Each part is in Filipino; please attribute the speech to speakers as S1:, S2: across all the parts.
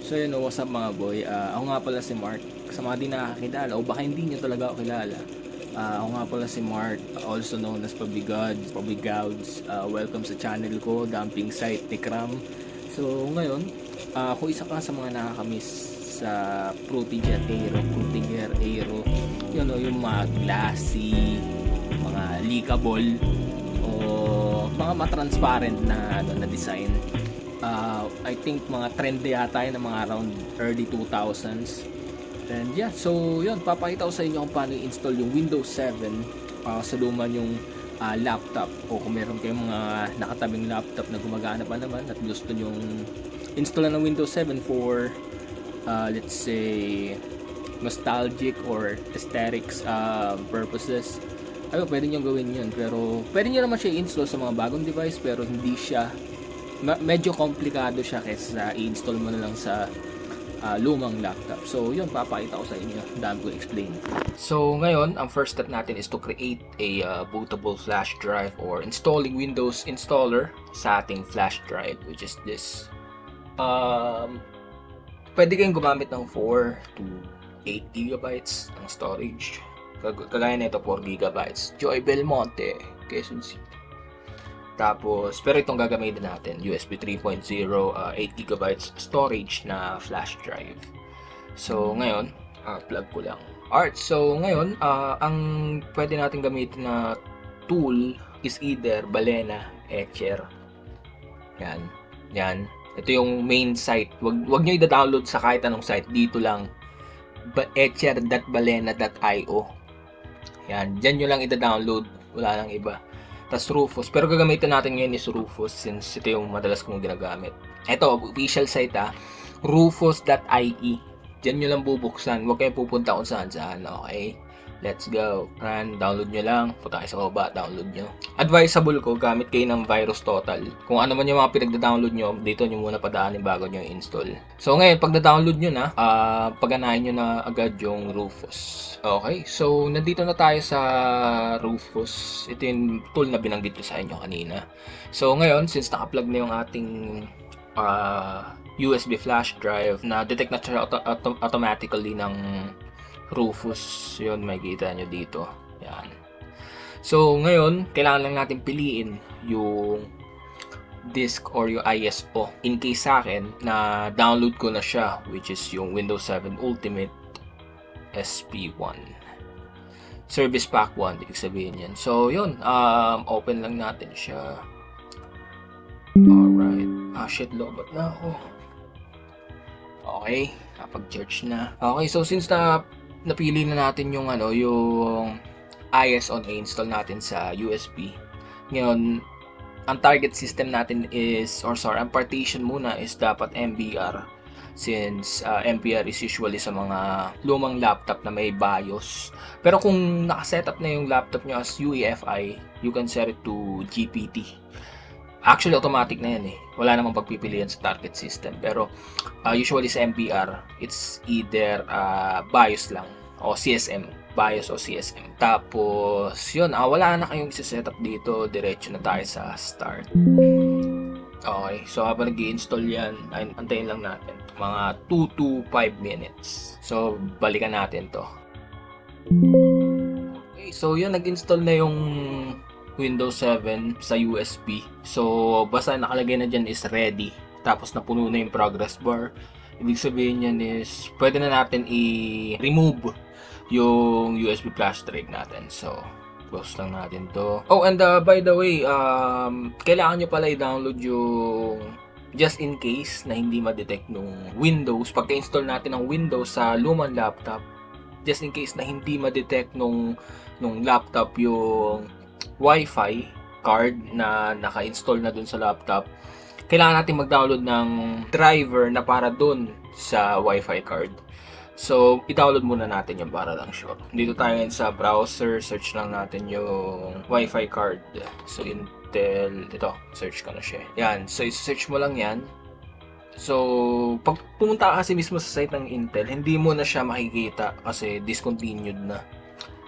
S1: So yun, what's up mga boy? Ako nga pala si Mark. Sa mga di nakakilala o baka hindi nyo talaga ako kilala. Ako nga pala si Mark, also known as Pabigouds. Welcome sa channel ko, Dumping Site ni Kram. So ngayon, kung isa ka sa mga nakakamiss sa Fruity Gear Aero, yun o, yung mga glassy, mga leakable, o mga matransparent na, na design. I think mga trend yata yun ng mga around early 2000s. And yeah, so yun, papakita ko sa inyo kung paano i-install yung Windows 7 sa luma yung laptop, o kung meron kayong mga nakatabing laptop na gumagana pa naman at gusto nyong install ng Windows 7 for let's say nostalgic or aesthetics purposes. Ayun, pwede nyo gawin yun, pero pwede nyo naman siya i-install sa mga bagong device, pero hindi siya medyo komplikado siya kaysa i-install mo na lang sa lumang laptop. So yun, papakita ko sa inyo, dami ko explain. So ngayon, ang first step natin is to create a bootable flash drive or installing Windows installer sa ating flash drive, which is this. Pwede kayong gumamit ng 4 to 8 gigabytes ng storage. Kagaya nito, 4 gigabytes. Joy Belmonte, Quezon City. Tapos, pero itong gagamitin natin, USB 3.0, 8GB storage na flash drive. So, ngayon, plug ko lang. Alright, so ngayon, ang pwede natin gamitin na tool is either Balena, Etcher. Yan, yan. Ito yung main site. Wag nyo i-download sa kahit anong site. Dito lang, etcher.balena.io. Yan, dyan nyo lang i-download. Wala lang iba. Tas Rufus, pero gagamitin natin ngayon is Rufus since ito yung madalas kong ginagamit. Ito, official site rufus.ie. Diyan nyo lang bubuksan, huwag kayo pupunta kung saan saan, okay? Let's go. And download nyo lang, punta kayo sa baba, download nyo. Advisable ko, gamit kayo ng VirusTotal. Kung ano man yung mga pinagda-download nyo, dito nyo muna padaanin bago nyo install. So ngayon, pag na-download nyo na, paganahin nyo na agad yung Rufus. Okay, so nandito na tayo sa Rufus. Ito yung tool na binanggit ko sa inyo kanina. So ngayon, since naka-plug na yung ating USB flash drive, na detect na siya automatically ng Rufus, yun makikita nyo dito. Yan. So ngayon, kailangan lang natin piliin yung disk or yung ISO. In case sa akin, na download ko na siya, which is yung Windows 7 Ultimate SP1 Service Pack 1, ibig sabihin yan. So yun, open lang natin siya. Alright. Shit, lobot na ako. Okay, kapag-charge na. Okay, so since napili na natin yung yung ISO na install natin sa USB. Ngayon, ang target system natin is, ang partition muna is dapat MBR, since MBR is usually sa mga lumang laptop na may BIOS. Pero kung nakasetup na yung laptop nyo as UEFI, you can set it to GPT. Actually, automatic na yan eh. Wala namang pagpipilian sa target system. Pero usually sa MBR, it's either BIOS lang o CSM. BIOS o CSM. Tapos, yun. Wala na kayong isa-setup dito. Diretso na tayo sa start. Okay. So, habang nag-i-install yan, antayin lang natin. Mga 2 to 5 minutes. So, balikan natin to. Okay. So, yun. Nag-install na yung Windows 7 sa USB. So, basta nakalagay na dyan is ready. Tapos napuno na yung progress bar. Ibig sabihin yan is, pwede na natin i-remove yung USB flash drive natin. So, close lang natin to. Oh, and by the way, kailangan nyo pala i-download yung just in case na hindi ma-detect nung Windows. Pagka-install natin ng Windows sa lumang laptop, just in case na hindi ma-detect nung laptop yung Wi-Fi card na naka-install na dun sa laptop, kailangan natin mag-download ng driver na para dun sa Wi-Fi card. So, i-download muna natin yung para lang sure. Dito tayo ngayon sa browser, search lang natin yung Wi-Fi card. So, Intel, ito, search ko na siya. Yan, so i-search mo lang yan. So, pag pumunta ka kasi mismo sa site ng Intel, hindi mo na siya makikita kasi discontinued na.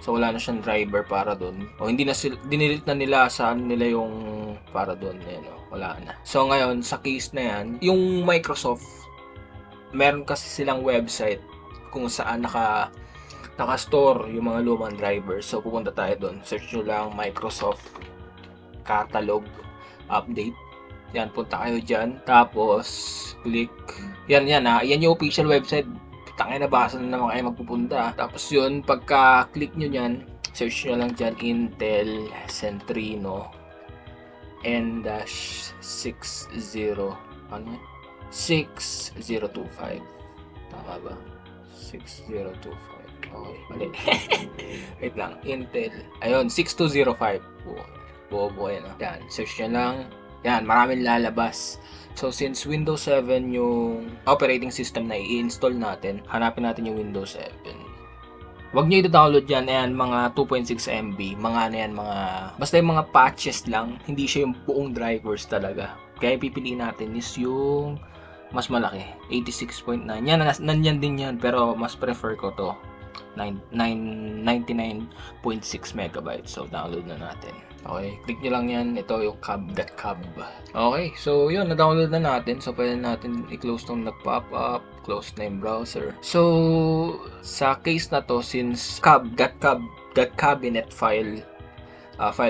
S1: So, wala na siyang driver para doon. O, hindi na dinilit na nila saan nila yung para doon. Ayan, wala na. So, ngayon, sa case na yan, yung Microsoft meron kasi silang website kung saan naka-store yung mga lumang drivers. So pupunta tayo doon. Search nyo lang Microsoft Catalog Update. Yan, punta kayo dyan. Tapos, click. Yan yung official website. Tangay na basa na naman kayo magpupunta. Tapos yun, pagka-click nyo yan, search nyo lang dyan, Intel Centrino N-60, ano? 6025. Tama ba? 6025. Okay, mali. Wait lang, Intel. Ayun, 6205. Bobo yan. Yan, search nyo lang. Yan, maraming lalabas. So, since Windows 7 yung operating system na i-install natin, hanapin natin yung Windows 7. Huwag nyo i-download yan, ayan, mga 2.6 MB, mga ano yan, basta yung mga patches lang, hindi siya yung buong drivers talaga. Kaya pipiliin natin is yung mas malaki, 86.9. Yan, nanyan din yan, pero mas prefer ko to, 99.6 megabytes. So, download na natin. Okay, click nyo lang yan. Ito yung cab.cab. Okay, so yun, na-download na natin. So, pwede natin i-close tong nag-pop up. Close na yung browser. So, sa case na to, since cab.cabinet file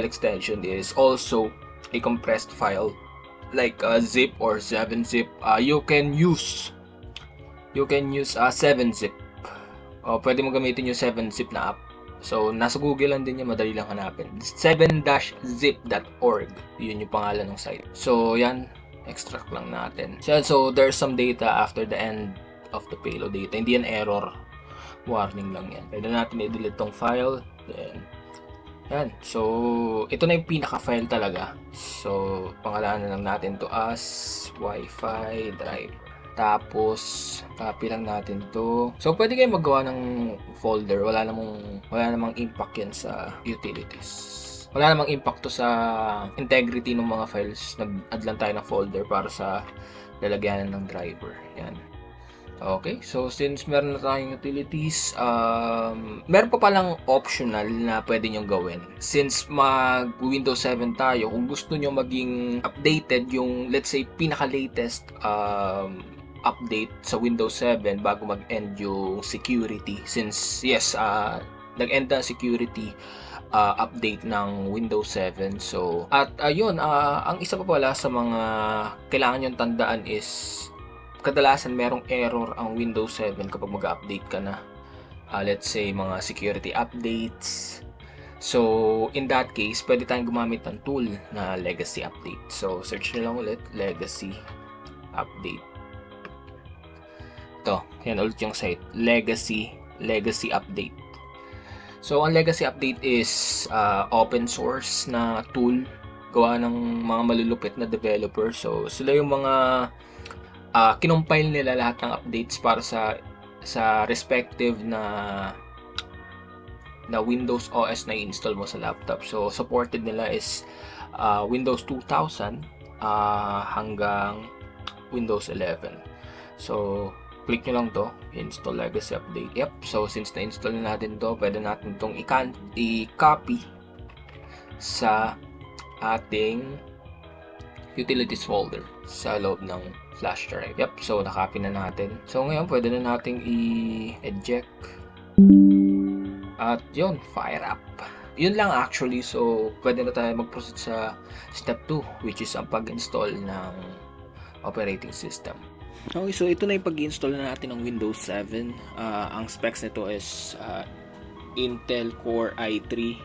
S1: extension is also a compressed file like zip or 7-zip, you can use 7-zip. Pwede mo gamitin yung 7-zip na app. So, nasa Google lang din yan, madali lang hanapin. 7-zip.org. Yun yung pangalan ng site. So, yan. Extract lang natin. So, there's some data after the end of the payload data. Hindi yan error. Warning lang yan. Pwede natin i-delete tong file. Then, yan. So, ito na yung pinaka-file talaga. So, pangalanan lang natin to as Wi-Fi driver. Tapos, copy lang natin to. So, pwede kayo maggawa ng folder. Wala namang impact yan sa utilities. Wala namang impact to sa integrity ng mga files. Nag-add lang tayo ng folder para sa lalagyanan ng driver. Yan. Okay, so since meron na tayong utilities, meron pa palang optional na pwede nyo gawin. Since mag-Windows 7 tayo, kung gusto nyo maging updated yung, let's say, pinaka-latest update sa Windows 7 bago mag-end yung security. Since, yes, nag-end na security update ng Windows 7. So, at ayun, ang isa pa pala sa mga kailangan nyo tandaan is kadalasan merong error ang Windows 7 kapag mag-update ka na. Let's say, mga security updates. So, in that case, pwede tayong gumamit ng tool na legacy update. So, search nyo lang ulit, legacy update. Ito, yan ulit yung site, legacy update. So, ang legacy update is open source na tool gawa ng mga malulupit na developer. So, sila yung mga kinompile nila lahat ng updates para sa respective na Windows OS na i-install mo sa laptop. So, supported nila is Windows 2000 hanggang Windows 11. So, click nyo lang to, install legacy update. Yep, so since na-install na natin to, pwede natin itong i-copy sa ating utilities folder sa loob ng flash drive. Yep, so na-copy na natin. So ngayon, pwede na nating i-eject. At yun, fire up. Yun lang actually, so pwede na tayo mag-proceed sa step 2, which is ang pag-install ng operating system. Okay, so ito na yung pag-install na natin ng Windows 7. Ang specs nito is Intel Core i3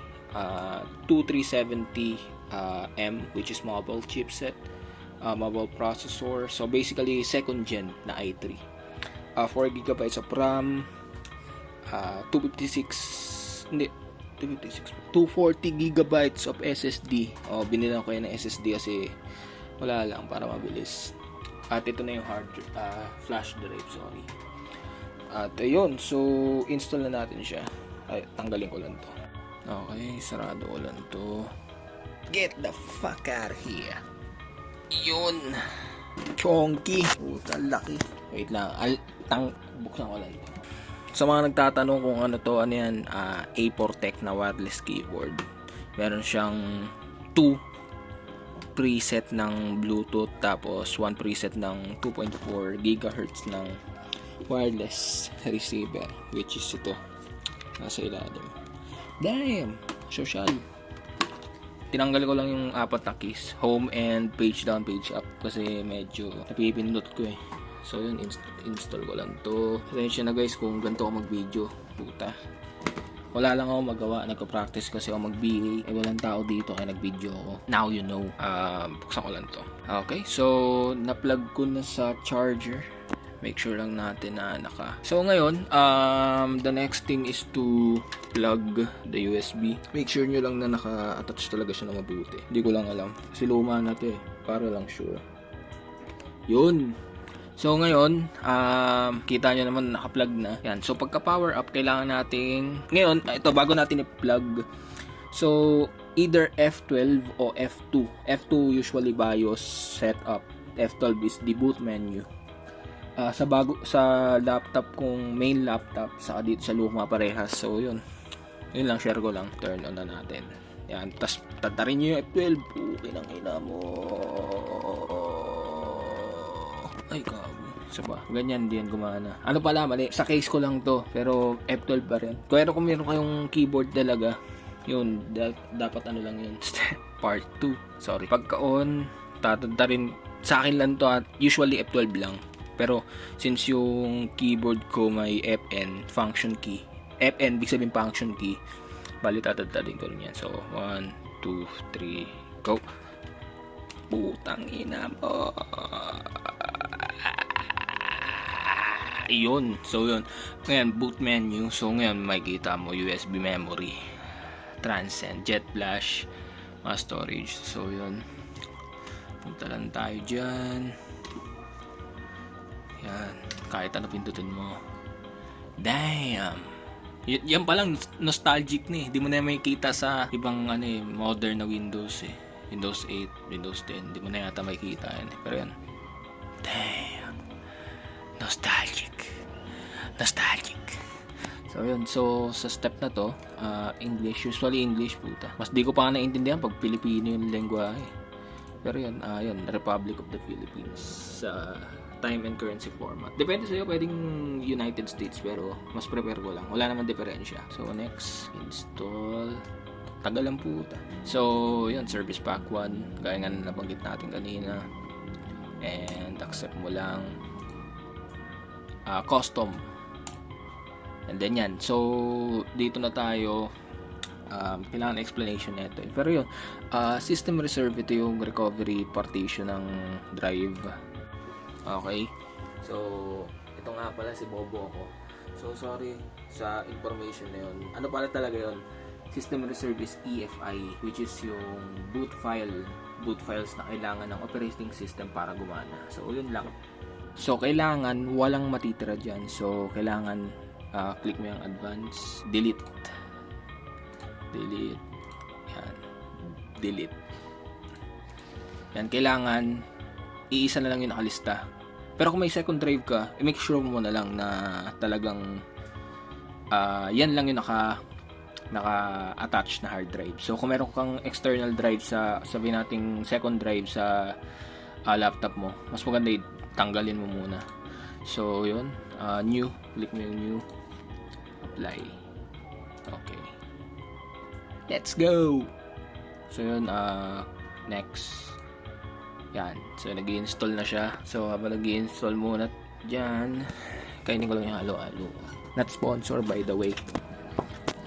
S1: 2370M, which is mobile chipset, mobile processor. So basically second gen na i3. 4GB of RAM, 240GB of SSD. Binilan ko yan ng SSD kasi wala lang, para mabilis. At ito na yung flash drive, sorry. At ayun, so install na natin siya. Ay, tanggalin ko lang to. Okay, sarado ko lang to. Get the fuck out of here. Yun. Chonky. Puta, laki. Wait lang, buksan ko lang ito. Sa mga nagtatanong kung ano to, ano yan, A4Tech na wireless keyboard. Meron siyang 2 preset ng Bluetooth, tapos 1 preset ng 2.4 GHz ng wireless receiver, which is ito nasa ilalim. Damn, social. Tinanggal ko lang yung apat na keys, home and page down, page up, kasi medyo napipindot ko eh. So yun, install ko lang to. Pasensya na guys kung ganito ako mag video, puta. Wala lang ako magawa, nagpa-practice kasi ako mag-BA. Eh, walang tao dito kaya nag-video ako. Now you know. Buksan ko lang to. Okay, so na-plug ko na sa charger. Make sure lang natin na naka. So ngayon, the next thing is to plug the USB. Make sure nyo lang na naka-attach talaga siya na mabuti. Hindi ko lang alam. Kasi luma na to eh. Para lang sure. Yun. So ngayon, kita nyo naman naka-plug na. Yan. So pagka power up, kailangan nating ngayon, ito bago natin i-plug. So either F12 o F2. F2 usually BIOS setup. F12 is the boot menu. Sa laptop kong main laptop, saka dito sa luma parehas. So yun lang, share ko lang. Turn on na natin. Yan. Tas tatarin nyo yung F12. Pukin ang ina mo. Ay gago. So ba, ganyan din gumana. Ano pala, mali. Sa case ko lang to, pero F12 pa rin. Pero kung meron kayong keyboard talaga, yun, dapat ano lang yun. Part 2. Sorry. Pagka on, tatatarin. Sa akin lang to at usually F12 lang. Pero since yung keyboard ko may FN, function key. FN, big sabihin function key. Bali tatatarin ko rin yan. So, 1, 2, 3, go. Putang ina mo. Yun. So, yun. Ngayon, boot menu. So, ngayon, makikita mo USB memory. Transcend, Jet Flash, mass storage. So, yun. Punta lang tayo dyan. Yan. Kahit ano pindutin mo. Damn. Yan palang nostalgic na eh. Di mo na makikita sa ibang ano eh, modern na Windows eh. Windows 8, Windows 10. Di mo na yata makikita yan eh. Pero yan. Damn. Nostalgic. So yun. So sa step na to, English. Usually English, puta. Mas di ko pa nga naintindihan pag Pilipino yung lengguwahe. Pero yun, yun. Republic of the Philippines. Sa time and currency format. Depende sa'yo, pwedeng United States, pero mas prepare ko lang. Wala naman diferensya. So, next, install. Tagal lang puta. So, yun, service pack 1. Gaya nga nabanggit natin kanina. And, accept mo lang. Custom. And then yan. So, dito na tayo. Kailangan explanation nito. Pero yun, system reserve, ito yung recovery partition ng drive. Okay. So, ito nga pala si Bobo ako. So, sorry sa information na yun. Ano pala talaga yun? System reserve is EFI, which is yung boot files na kailangan ng operating system para gumana. So, yun lang. So, kailangan walang matitira dyan. So, kailangan click mo yung advance, delete. Yan. Delete. Yan, kailangan iisa na lang yung nakalista. Pero kung may second drive ka, make sure mo na lang na talagang yan lang yung naka-attach na hard drive. So kung meron kang external drive sabihin nating second drive sa laptop mo, mas maganda tanggalin mo muna. So yun, new, click mo yung new, apply. Okay. Let's go. So yun, next. Yan. So, nag-i-install na siya. So, habang nag-i-install muna dyan, kainin ko lang yung halo-halo. Not sponsored by the way.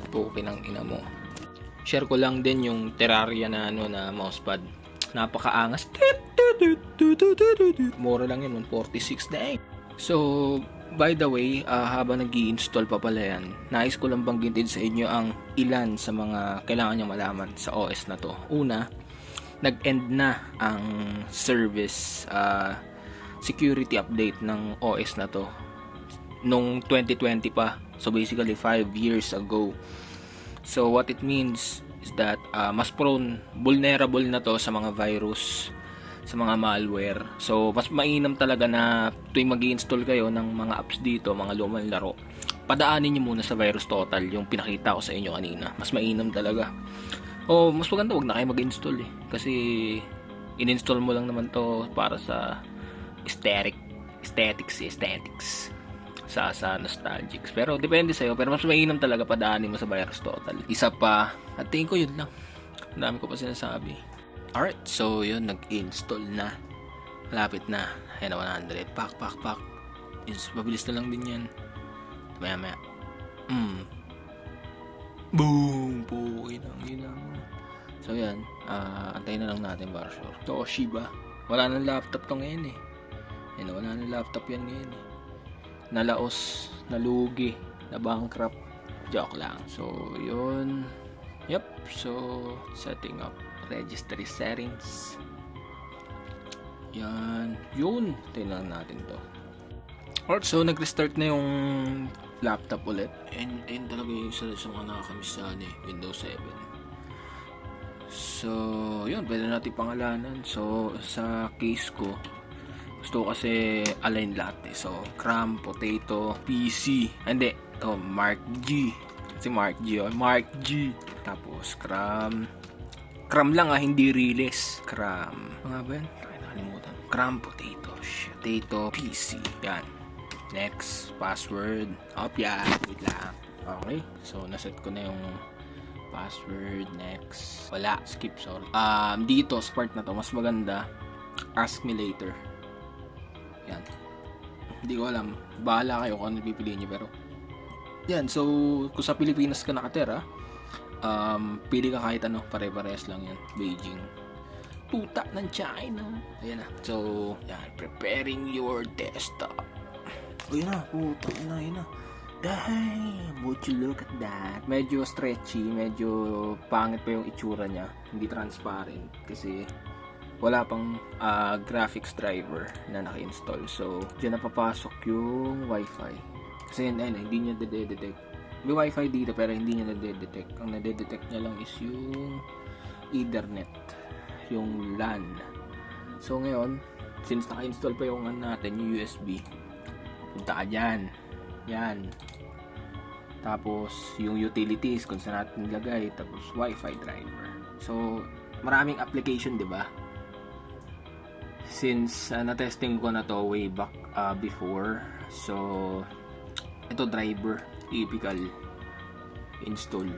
S1: Pukin ang ina mo. Share ko lang din yung Terraria na mousepad. Napakaangas. Mura lang yun, 146 na eh. So, by the way, habang nag-i-install pa pala yan, nais ko lang banggitin sa inyo ang ilan sa mga kailangan nyo malaman sa OS na to. Una, nag-end na ang service security update ng OS na to nung 2020 pa. So basically 5 years ago. So what it means is that mas vulnerable na to sa mga virus, sa mga malware. So mas mainam talaga na tuwing mag-i-install kayo ng mga apps dito, mga lumang laro, padaanin niyo muna sa Virus Total, yung pinakita ko sa inyo kanina. Mas mainam talaga. Mas maganda wag na kayo mag-install eh. Kasi in-install mo lang naman to para sa aesthetics. sa nostalgics. Pero depende sa'yo. Pero mas mainam talaga padaanin mo sa Virus Total. Isa pa, at tingin ko yun lang. Ang dami ko pa sinasabi. Alright, so yun, nag-install na. Malapit na. Ayan na 100. Pak. Mabilis na lang din yan. Maya. Boom! Pukin ang ina mo. So yan, antayin na lang natin para sure. Toshiba. Wala nang laptop to ngayon eh. Yan, wala nang laptop yan ngayon eh. Nalaos, nalugi, na bankrupt. Joke lang. So yun. Yep. So setting up registry settings. Yan. Yun. Tingnan natin to. Alright, so nag-restart na yung laptop ulit. And talaga yung isa sa mga nakakamiss sa Windows 7. So, yun. Pwede natin pangalanan. So, sa case ko, gusto ko kasi align lahat eh. So, CRAM, Potato, PC. Hindi. Ito, Mark G. Kasi Mark G. Oh. Mark G. Tapos, CRAM. CRAM lang hindi release. CRAM. Mga ba yan? Nakalimutan. CRAM, Potato. Potato, PC. Yan. Next, password. Yan. Wait lang. Okay. So, naset ko na yung password. Next. Wala. Skip, sorry. Dito, sa part na to, mas maganda. Ask me later. Yan. Hindi ko alam. Bahala kayo kung ano pipiliin nyo. Pero, yan. So, kung sa Pilipinas ka nakatira, pili ka kahit ano. Pare-parehas lang yan. Beijing. Tuta ng China. Ayan na. So, yan. Preparing your desktop. Yun na, puta, yun na. Damn, would you look at that? Medyo stretchy, medyo pangit pa yung itsura niya. Hindi transparent kasi wala pang graphics driver na naka-install. So, dyan na papasok yung Wi-Fi. Kasi hindi niya detect. May Wi-Fi dito pero hindi niya detect. Ang nade-detect niya lang is yung Ethernet, yung LAN. So, ngayon, since naka-install pa yung natin, yung USB, punta ka dyan. Yan. Tapos, yung utilities, kung saan natin nilagay. Tapos, Wi-Fi driver. So, maraming application, di ba? Since na-testing ko na to way back before. So, ito driver. Typical. Install.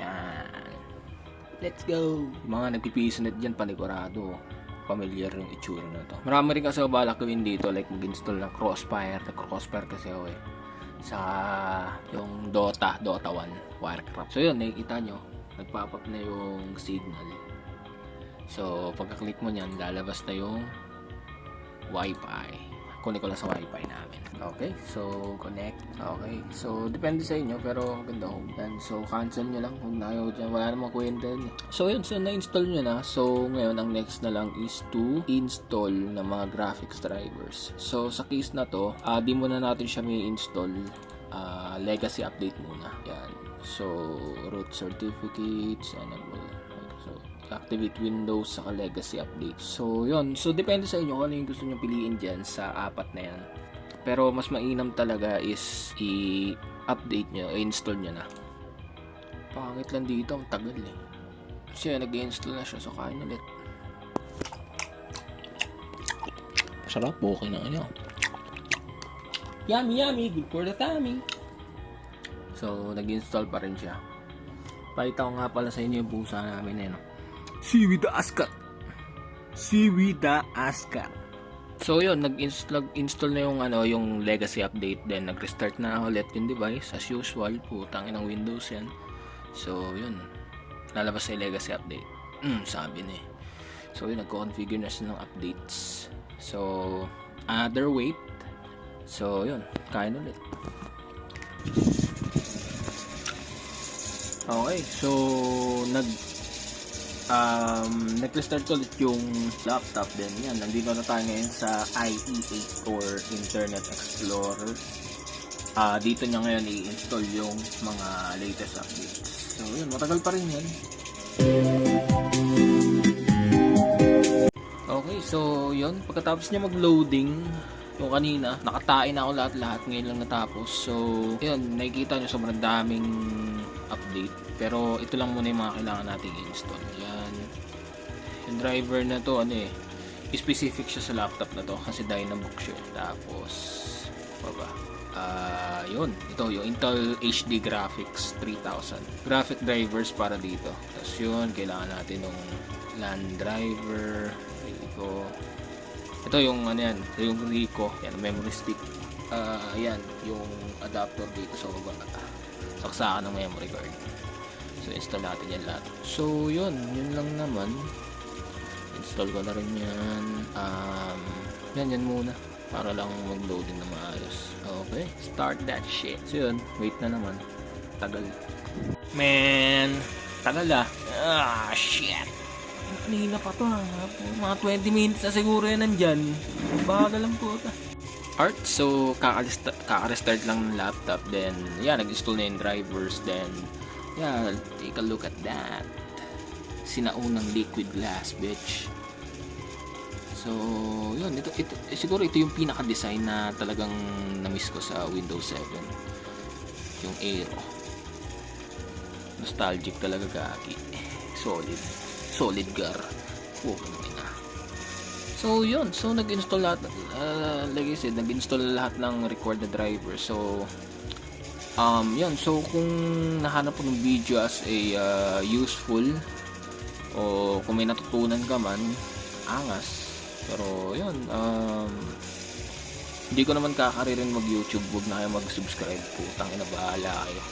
S1: Yan. Let's go! Yung mga nagpipisonet dyan, panigurado. Familiar yung itsura na to. Marami rin kasi balak gawin dito, like mag-install ng Crossfire. Nag-Crossfire kasi ako eh. Sa yung Dota 1, Warcraft. So yun, nakikita nyo, nagpop-up na yung signal. So, pagka-click mo nyan, lalabas na yung Wi-Fi. Kunin ko lang sa Wi-Fi namin. Okay, so connect. Okay, so depende sa inyo, pero ang ganda ko. So, cancel nyo lang. Huwag na kayo dyan. Wala namang kwenta yun. So, yun. So, na-install nyo na. So, ngayon, ang next na lang is to install ng mga graphics drivers. So, sa case na to, di muna natin siya may install. Legacy update muna. Yan. So, root certificates, enable. So, activate Windows saka legacy update. So, yun. So, depende sa inyo kung ano yung gusto nyo piliin dyan sa apat na yan. Pero, mas mainam talaga is i-update nyo, i-install nyo na. Pangit lang dito, ang tagal eh. Kasi nag-install na siya, so kain ulit. Sarap, okay na niya. Yummy, good for the tummy. So, nag-install pa rin siya. Pakita ko nga pala sa inyo yung pusa namin eh, no? Seaweed Ascot. So yun, nag-install na yung yung legacy update, then nag-restart na ulit yung device as usual. Putang inang Windows yan. So yun, lalabas sa legacy update. Sabi na eh. So yun, nag-configure na siya ng updates. So other wait. So yun, kain ulit. Okay, so nag-restart ulit yung laptop din. Yan, nandito na tayo ngayon sa IE8 or Internet Explorer. Dito niya ngayon i-install yung mga latest updates. So yun, matagal pa rin yan. Okay, so yun, pagkatapos niya mag-loading yung kanina, nakatain na ako lahat-lahat, ngayon lang natapos. So yun, nakikita nyo sobrang daming update, pero ito lang muna yung mga kailangan nating i-install. Yan, yung driver na to specific siya sa laptop na to kasi Dynabook siya. Tapos baba, yun, ito yung Intel HD Graphics 3000 graphic drivers para dito. Tapos yun, kailangan natin ng LAN driver, Rico. Ito yung ano yan, ito yung Rico, yan, memory stick. Yan, yung adapter dito sa baba, saksakan ng memory card. So install natin yan lahat. So yun lang naman. Install ko na rin yan. Yan muna para lang mag-loading na maayos. Okay, start that shit. So yun, wait na naman. Tagal. Man, tagal shit. Kanina pa to mga 20 minutes na siguro yan nandyan. Bagal lang po ito. Art, so kaka-restart lang ng laptop. Then, nag-install na yung drivers. Then, take a look at that. Sinaunang liquid glass, bitch. So, yun, ito siguro ito yung pinaka-design na talagang na-miss ko sa Windows 7. Yung Aero. Nostalgic talaga, gagi. Solid gar. So, yun. So, nag-install lahat, like I said, nag-install lahat ng required na driver. So, yun. So, kung nahanap po ng video as a useful o kung may natutunan ka man, angas. Pero yun, hindi ko naman kakaririn mag-YouTube. Huwag na kayo mag-subscribe. Putang ina, bahala kayo.